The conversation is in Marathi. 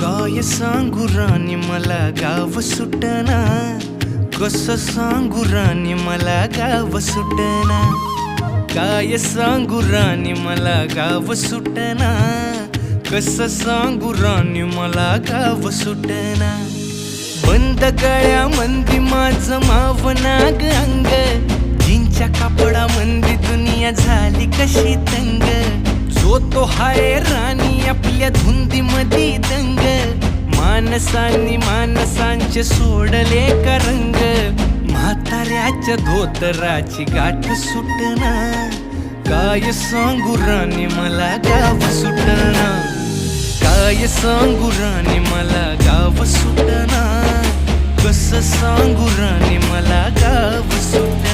काय सांगू राणी मला गाव सुटना, कसं सांगू राणी मला गाव सुटना. काय सांगू राणी मला गाव सुटना, कसं सांगू राणी मला गाव सुटना. बंद गळ्यामंदी माझं मावनाग अंग, जीनच्या कापडामंदी दुनिया झाली कशी तंग. जो तो हाय राणी आपल्या धुंदीमधी दंग, माणसांनी माणसांचे सोडले का रंग. म्हाताऱ्याच्या धोतराची गाठ सुटना, काय सांगू राणी मला गाव सुटना. काय सांगू राणी मला गाव सुटना, कसं सांगू राणी मला गाव सुटना.